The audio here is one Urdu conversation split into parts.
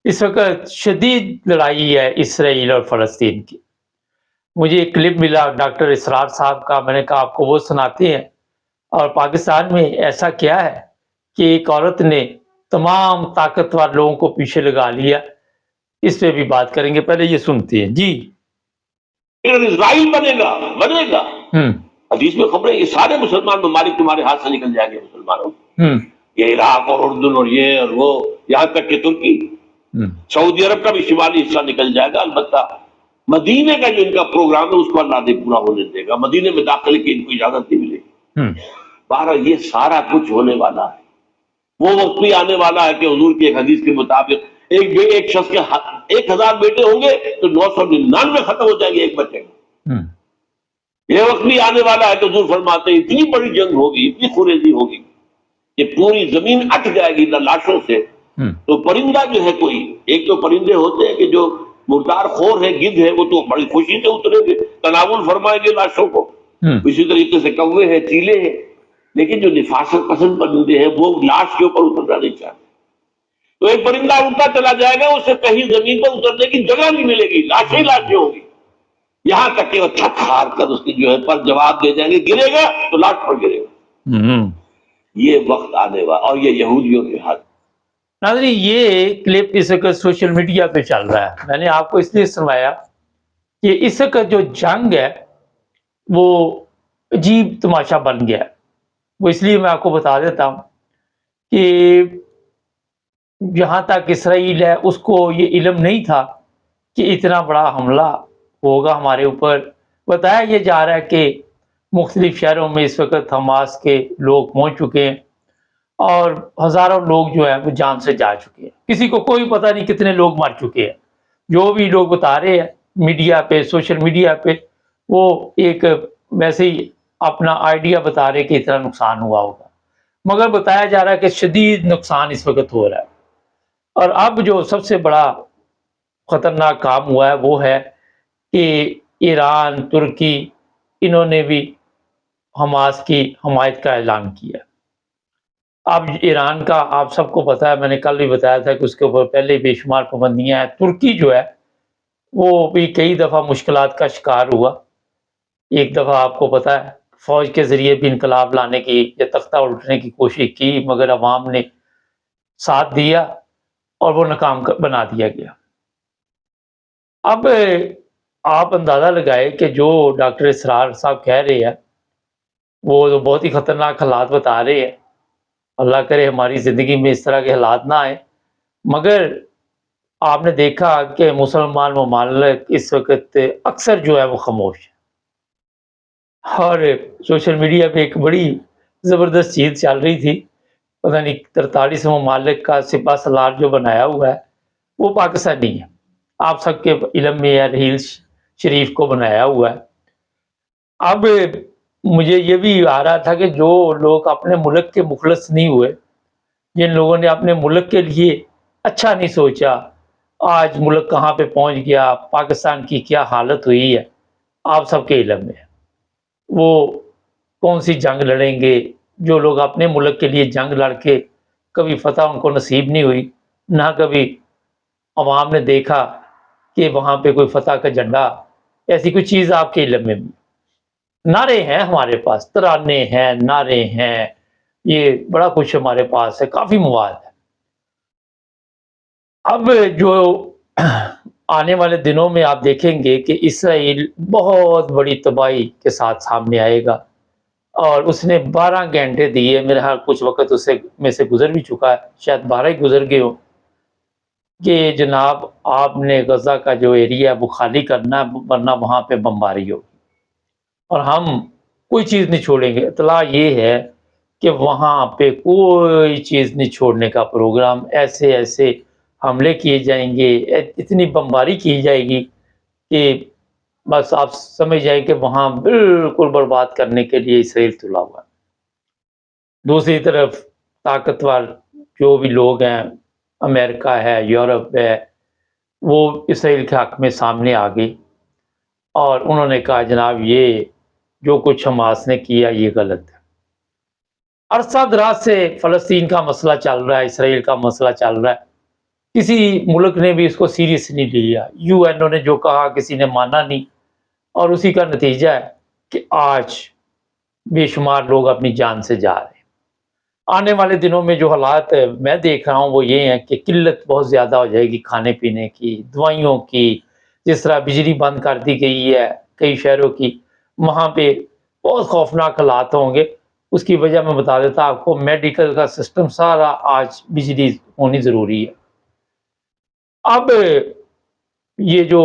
اس وقت شدید لڑائی ہے اسرائیل اور فلسطین کی۔ مجھے ایک کلپ ملا ڈاکٹر اسرار صاحب کا، میں نے کہا آپ کو وہ سناتے ہیں۔ اور پاکستان میں ایسا کیا ہے کہ ایک عورت نے تمام طاقتور لوگوں کو پیچھے لگا لیا، اس پہ بھی بات کریں گے، پہلے یہ سنتے ہیں جی۔ اسرائیل بنے گا حدیث میں خبر ہے یہ سارے مسلمان ممالک تمہارے ہاتھ سے نکل جائیں گے مسلمانوں، یہ عراق اور اردن اور یہ اور وہ، یہاں تک کہ ترکی، سعودی عرب کا بھی شمالی حصہ نکل جائے گا۔ البتہ مدینے کا جو ان کا پروگرام ہے اس کو اللہ نہیں پورا ہونے دے گا، مدینے میں داخلے کی ان کو اجازت نہیں ملے گی۔ بہرحال یہ سارا کچھ ہونے والا ہے۔ وہ وقت بھی آنے والا ہے کہ حضور کی ایک حدیث کے مطابق ایک شخص کے 1000 بیٹے ہوں گے تو 999 ختم ہو جائیں گے، ایک بچے گا۔ یہ وقت بھی آنے والا ہے کہ حضور فرماتے ہیں اتنی بڑی جنگ ہوگی، اتنی خوریزی ہوگی کہ پوری زمین اٹھ جائے گی لاشوں سے۔ تو پرندہ جو ہے کوئی، ایک تو پرندے ہوتے ہیں کہ جو مردار خور ہے، گدھ ہے، وہ تو بڑی خوشی سے اتریں گے، تناول فرمائیں گے لاشوں کو۔ اسی طریقے سے کوے ہیں، چیلے ہیں، لیکن جو نفاست پسند پرندے ہیں وہ لاش کے اوپر اترنا نہیں چاہتے۔ تو ایک پرندہ اڑتا چلا جائے گا، اسے کہیں زمین پر اترنے کی جگہ نہیں ملے گی، لاشیں لاشیں ہوں گی، یہاں تک کہ وہ تھک ہار کر اس کی جو ہے پر جواب دے جائیں گے، گرے گا تو لاش پر گرے گا۔ یہ وقت آنے والا، اور یہ یہودیوں کے ہاتھ۔ ناظرین، یہ کلپ اس وقت سوشل میڈیا پہ چل رہا ہے، میں نے آپ کو اس لیے سنوایا کہ اس وقت جو جنگ ہے وہ عجیب تماشا بن گیا ہے۔ وہ اس لیے میں آپ کو بتا دیتا ہوں کہ جہاں تک اسرائیل ہے اس کو یہ علم نہیں تھا کہ اتنا بڑا حملہ ہوگا ہمارے اوپر۔ بتایا یہ جا رہا ہے کہ مختلف شہروں میں اس وقت حماس کے لوگ پہنچ چکے ہیں اور ہزاروں لوگ جو ہیں وہ جان سے جا چکے ہیں، کسی کو کوئی پتہ نہیں کتنے لوگ مر چکے ہیں۔ جو بھی لوگ بتا رہے ہیں میڈیا پہ، سوشل میڈیا پہ، وہ ایک ویسے ہی اپنا آئیڈیا بتا رہے کہ اتنا نقصان ہوا ہوگا، مگر بتایا جا رہا ہے کہ شدید نقصان اس وقت ہو رہا ہے۔ اور اب جو سب سے بڑا خطرناک کام ہوا ہے وہ ہے کہ ایران، ترکی، انہوں نے بھی حماس کی حمایت کا اعلان کیا۔ اب ایران کا آپ سب کو پتہ ہے، میں نے کل بھی بتایا تھا کہ اس کے اوپر پہلے بے شمار پابندیاں ہیں۔ ترکی جو ہے وہ بھی کئی دفعہ مشکلات کا شکار ہوا۔ ایک دفعہ آپ کو پتہ ہے فوج کے ذریعے بھی انقلاب لانے کی یا تختہ الٹنے کی کوشش کی، مگر عوام نے ساتھ دیا اور وہ ناکام بنا دیا گیا۔ اب آپ اندازہ لگائے کہ جو ڈاکٹر اسرار صاحب کہہ رہے ہیں وہ تو بہت ہی خطرناک حالات بتا رہے ہیں۔ اللہ کرے ہماری زندگی میں اس طرح کے حالات نہ آئے، مگر آپ نے دیکھا کہ مسلمان ممالک اس وقت اکثر جو ہے وہ خاموش ہے۔ اور سوشل میڈیا پہ ایک بڑی زبردست چیز چل رہی تھی، پتہ نہیں 43 ممالک کا سپہ سالار جو بنایا ہوا ہے وہ پاکستانی ہے، آپ سب کے علم میں ہے، رحیل شریف کو بنایا ہوا ہے۔ اب مجھے یہ بھی آ رہا تھا کہ جو لوگ اپنے ملک کے مخلص نہیں ہوئے، جن لوگوں نے اپنے ملک کے لیے اچھا نہیں سوچا، آج ملک کہاں پہ پہنچ گیا، پاکستان کی کیا حالت ہوئی ہے، آپ سب کے علم میں ہے۔ وہ کون سی جنگ لڑیں گے؟ جو لوگ اپنے ملک کے لیے جنگ لڑ کے کبھی فتح ان کو نصیب نہیں ہوئی، نہ کبھی عوام نے دیکھا کہ وہاں پہ کوئی فتح کا جھنڈا، ایسی کوئی چیز آپ کے علم میں بھی۔ نعرے ہیں ہمارے پاس، ترانے ہیں، نعرے ہیں، یہ بڑا کچھ ہمارے پاس ہے، کافی مواد ہے۔ اب جو آنے والے دنوں میں آپ دیکھیں گے کہ اسرائیل بہت بڑی تباہی کے ساتھ سامنے آئے گا، اور اس نے 12 گھنٹے دیے، میرا خیال کچھ وقت اس میں سے گزر بھی چکا ہے، شاید 12 ہی گزر گئے ہوں، کہ جناب آپ نے غزہ کا جو ایریا وہ خالی کرنا، ورنہ وہاں پہ بمباری ہوگی اور ہم کوئی چیز نہیں چھوڑیں گے۔ اطلاع یہ ہے کہ وہاں پہ کوئی چیز نہیں چھوڑنے کا پروگرام، ایسے ایسے حملے کیے جائیں گے، اتنی بمباری کی جائے گی کہ بس آپ سمجھ جائیں کہ وہاں بالکل برباد کرنے کے لیے اسرائیل تلا ہوا ہے۔ دوسری طرف طاقتور جو بھی لوگ ہیں، امریکہ ہے، یورپ ہے، وہ اسرائیل کے حق میں سامنے آ گئی اور انہوں نے کہا جناب یہ جو کچھ حماس نے کیا یہ غلط ہے۔ عرصہ دراز سے فلسطین کا مسئلہ چل رہا ہے، اسرائیل کا مسئلہ چل رہا ہے، کسی ملک نے بھی اس کو سیریس نہیں لیا، یو این او نے جو کہا کسی نے مانا نہیں، اور اسی کا نتیجہ ہے کہ آج بے شمار لوگ اپنی جان سے جا رہے ہیں۔ آنے والے دنوں میں جو حالات میں دیکھ رہا ہوں وہ یہ ہیں کہ قلت بہت زیادہ ہو جائے گی کھانے پینے کی، دوائیوں کی، جس طرح بجلی بند کر دی گئی ہے کئی شہروں کی، وہاں پہ بہت خوفناک حالات ہوں گے۔ اس کی وجہ میں بتا دیتا آپ کو، میڈیکل کا سسٹم سارا آج بجلی ہونی ضروری ہے۔ اب یہ جو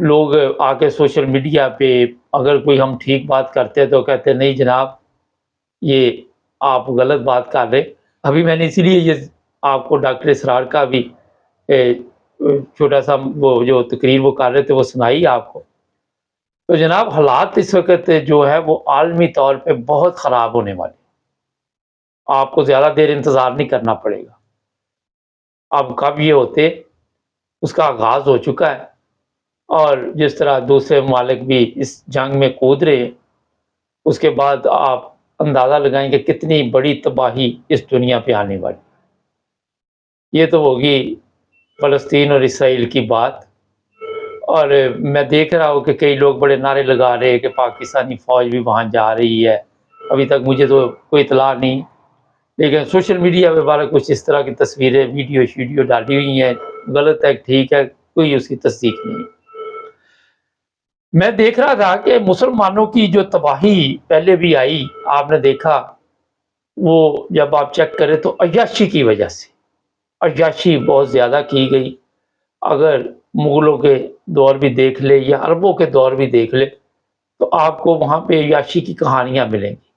لوگ آ کے سوشل میڈیا پہ اگر کوئی ہم ٹھیک بات کرتے تو کہتے نہیں جناب یہ آپ غلط بات کر رہے۔ ابھی میں نے اسی لیے یہ آپ کو ڈاکٹر اسرار کا بھی چھوٹا سا وہ جو تقریر وہ کر رہے تھے وہ سنائی آپ کو۔ تو جناب حالات اس وقت جو ہے وہ عالمی طور پہ بہت خراب ہونے والے، آپ کو زیادہ دیر انتظار نہیں کرنا پڑے گا۔ اب کب یہ ہوتے، اس کا آغاز ہو چکا ہے، اور جس طرح دوسرے ممالک بھی اس جنگ میں کود رہے ہیں، اس کے بعد آپ اندازہ لگائیں کہ کتنی بڑی تباہی اس دنیا پہ آنے والی۔ یہ تو ہوگی فلسطین اور اسرائیل کی بات، اور میں دیکھ رہا ہوں کہ کئی لوگ بڑے نعرے لگا رہے ہیں کہ پاکستانی فوج بھی وہاں جا رہی ہے۔ ابھی تک مجھے تو کوئی اطلاع نہیں، لیکن سوشل میڈیا پہ بارہ کچھ اس طرح کی تصویریں ویڈیو ڈالی ہوئی ہیں، غلط ہے ٹھیک ہے، کوئی اس کی تصدیق نہیں۔ میں دیکھ رہا تھا کہ مسلمانوں کی جو تباہی پہلے بھی آئی، آپ نے دیکھا وہ جب آپ چیک کریں تو عیاشی کی وجہ سے عیاشی بہت زیادہ کی گئی۔ اگر مغلوں کے دور بھی دیکھ لے یا عربوں کے دور بھی دیکھ لے تو آپ کو وہاں پہ عیاشی کی کہانیاں ملیں گی،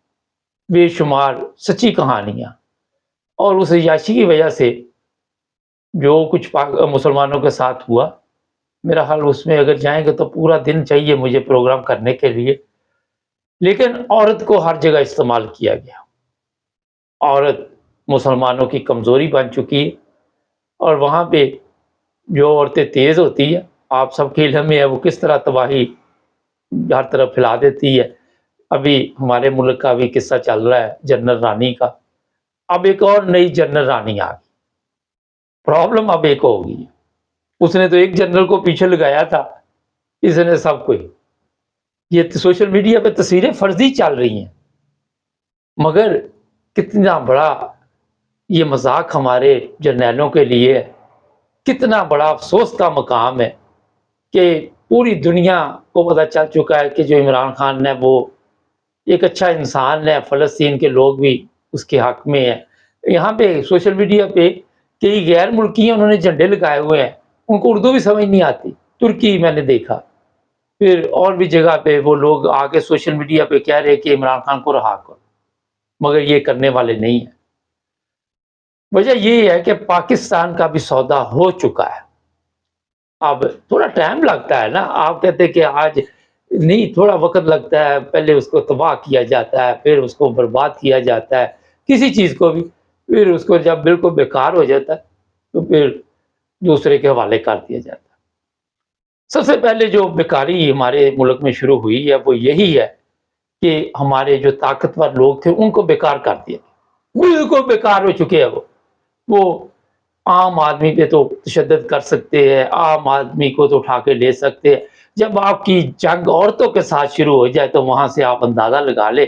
بے شمار سچی کہانیاں۔ اور اس عیاشی کی وجہ سے جو کچھ مسلمانوں کے ساتھ ہوا، میرا حال اس میں اگر جائیں گے تو پورا دن چاہیے مجھے پروگرام کرنے کے لیے، لیکن عورت کو ہر جگہ استعمال کیا گیا۔ عورت مسلمانوں کی کمزوری بن چکی ہے، اور وہاں پہ جو عورتیں تیز ہوتی ہیں، آپ سب کے علم میں ہے وہ کس طرح تباہی ہر طرف پھیلا دیتی ہے۔ ابھی ہمارے ملک کا بھی قصہ چل رہا ہے جنرل رانی کا، اب ایک اور نئی جنرل رانی آ گئی، پرابلم اب ایک ہو گئی۔ اس نے تو ایک جنرل کو پیچھے لگایا تھا، اس نے سب کو۔ یہ سوشل میڈیا پہ تصویریں فرضی چل رہی ہیں، مگر کتنا بڑا یہ مذاق ہمارے جرنیلوں کے لیے ہے، کتنا بڑا افسوس کا مقام ہے کہ پوری دنیا کو پتہ چل چکا ہے کہ جو عمران خان ہے وہ ایک اچھا انسان ہے، فلسطین کے لوگ بھی اس کے حق میں ہیں۔ یہاں پہ سوشل میڈیا پہ کئی غیر ملکی ہیں، انہوں نے جھنڈے لگائے ہوئے ہیں، ان کو اردو بھی سمجھ نہیں آتی، ترکی میں نے دیکھا، پھر اور بھی جگہ پہ وہ لوگ آگے سوشل میڈیا پہ کہہ رہے کہ عمران خان کو رہا کرو، مگر یہ کرنے والے نہیں ہیں۔ وجہ یہ ہے کہ پاکستان کا بھی سودا ہو چکا ہے، اب تھوڑا ٹائم لگتا ہے نا، آپ کہتے کہ آج نہیں، تھوڑا وقت لگتا ہے، پہلے اس کو تباہ کیا جاتا ہے، پھر اس کو برباد کیا جاتا ہے، کسی چیز کو بھی، پھر اس کو جب بالکل بیکار ہو جاتا ہے تو پھر دوسرے کے حوالے کر دیا جاتا ہے۔ سب سے پہلے جو بیکاری ہمارے ملک میں شروع ہوئی ہے وہ یہی ہے کہ ہمارے جو طاقتور لوگ تھے ان کو بیکار کر دیا، بالکل بیکار ہو چکے ہیں۔ وہ عام آدمی پہ تو تشدد کر سکتے ہیں، عام آدمی کو تو اٹھا کے لے سکتے ہیں، جب آپ کی جنگ عورتوں کے ساتھ شروع ہو جائے تو وہاں سے آپ اندازہ لگا لے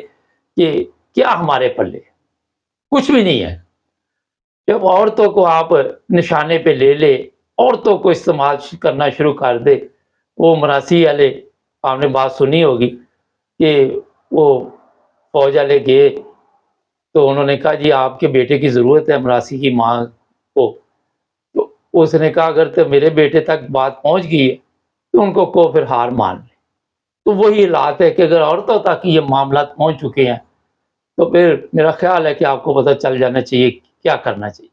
کہ کیا ہمارے پلے کچھ بھی نہیں ہے۔ جب عورتوں کو آپ نشانے پہ لے لے، عورتوں کو استعمال کرنا شروع کر دے، وہ مراسی والے آپ نے بات سنی ہوگی کہ وہ فوج والے گئے تو انہوں نے کہا جی آپ کے بیٹے کی ضرورت ہے مراسی کی ماں کو، تو اس نے کہا اگر تو میرے بیٹے تک بات پہنچ گئی ہے تو ان کو پھر ہار مان لے۔ تو وہی حالات ہے کہ اگر عورتوں تک یہ معاملات پہنچ چکے ہیں تو پھر میرا خیال ہے کہ آپ کو پتہ چل جانا چاہیے کیا کرنا چاہیے۔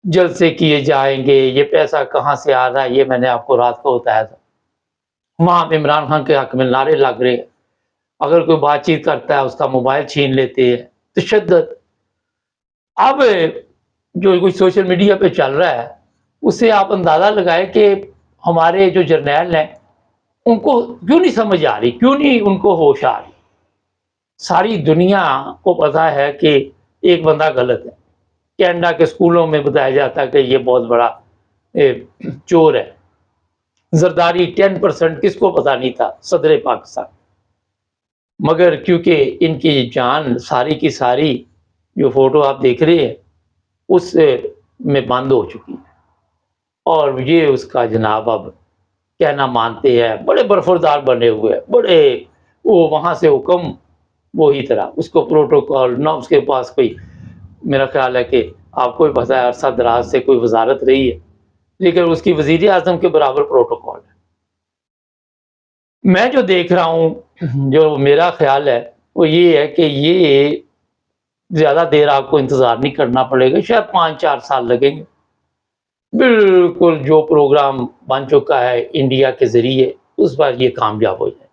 جلسے کیے جائیں گے، یہ پیسہ کہاں سے آ رہا ہے یہ میں نے آپ کو رات کو بتایا تھا، وہاں پہ عمران خان کے حق میں نعرے لگ رہے ہیں، اگر کوئی بات چیت کرتا ہے اس کا موبائل چھین لیتے ہیں، تشدد۔ اب جو کچھ سوشل میڈیا پہ چل رہا ہے اس سے آپ اندازہ لگائے کہ ہمارے جو جرنیل ہیں ان کو کیوں نہیں سمجھ آ رہی، کیوں نہیں ان کو ہوش آ رہی۔ ساری دنیا کو پتا ہے کہ ایک بندہ غلط ہے، کینیڈا کے اسکولوں میں بتایا جاتا ہے کہ یہ بہت بڑا چور ہے. زرداری 10% کس کو پتا نہیں تھا صدر پاکستان، مگر کیونکہ ان کی جان ساری کی ساری جو فوٹو آپ دیکھ رہے ہیں اس میں بند ہو چکی ہے، اور یہ اس کا جناب اب کہنا مانتے ہیں، بڑے برفردار بنے ہوئے ہیں، بڑے وہ وہاں سے حکم وہی طرح، اس کو پروٹوکول نہ اس کے پاس کوئی، میرا خیال ہے کہ آپ کو بھی پتہ ہے عرصہ دراز سے کوئی وزارت رہی ہے لیکن اس کی وزیر اعظم کے برابر پروٹوکول ہے. میں جو دیکھ رہا ہوں، جو میرا خیال ہے وہ یہ ہے کہ یہ زیادہ دیر آپ کو انتظار نہیں کرنا پڑے گا، شاید 5-4 سال لگیں گے. بالکل جو پروگرام بن چکا ہے انڈیا کے ذریعے اس پر یہ کامیاب ہو جائے.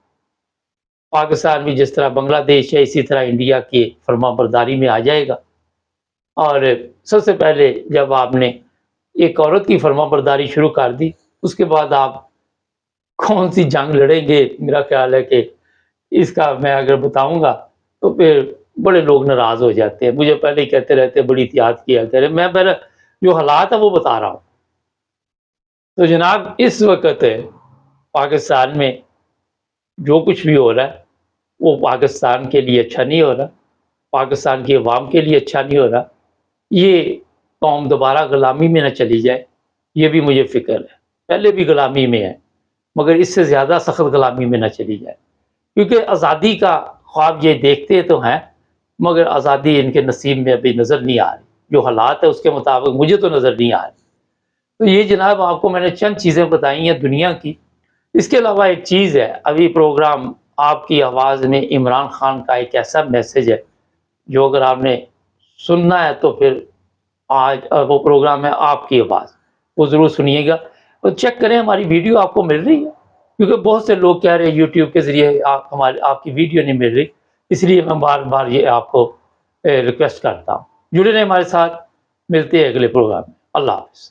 پاکستان بھی جس طرح بنگلہ دیش ہے اسی طرح انڈیا کی فرما برداری میں آ جائے گا. اور سب سے پہلے جب آپ نے ایک عورت کی فرما برداری شروع کر دی، اس کے بعد آپ کون سی جنگ لڑیں گے؟ میرا خیال ہے کہ اس کا میں اگر بتاؤں گا تو پھر بڑے لوگ ناراض ہو جاتے ہیں، مجھے پہلے ہی کہتے رہتے بڑی احتیاط کیا کرے. میں پہلے جو حالات ہے وہ بتا رہا ہوں. تو جناب اس وقت پاکستان میں جو کچھ بھی ہو رہا ہے وہ پاکستان کے لیے اچھا نہیں ہو رہا، پاکستان کی عوام کے لیے اچھا نہیں ہو رہا. یہ قوم دوبارہ غلامی میں نہ چلی جائے، یہ بھی مجھے فکر ہے. پہلے بھی غلامی میں ہے مگر اس سے زیادہ سخت غلامی میں نہ چلی جائے، کیونکہ آزادی کا خواب یہ دیکھتے تو ہیں مگر آزادی ان کے نصیب میں ابھی نظر نہیں آ رہی. جو حالات ہے اس کے مطابق مجھے تو نظر نہیں آ رہی. تو یہ جناب آپ کو میں نے چند چیزیں بتائی ہیں دنیا کی. اس کے علاوہ ایک چیز ہے، ابھی پروگرام آپ کی آواز میں عمران خان کا ایک ایسا میسج ہے جو اگر آپ نے سننا ہے تو پھر آج وہ پروگرام ہے آپ کی آواز، وہ ضرور سنیے گا اور چیک کریں ہماری ویڈیو آپ کو مل رہی ہے، کیونکہ بہت سے لوگ کہہ رہے ہیں یوٹیوب کے ذریعے آپ کی ویڈیو نہیں مل رہی. اس لیے میں بار بار یہ آپ کو ریکویسٹ کرتا ہوں جڑے رہیں ہمارے ساتھ. ملتے ہیں اگلے پروگرام میں. اللہ حافظ.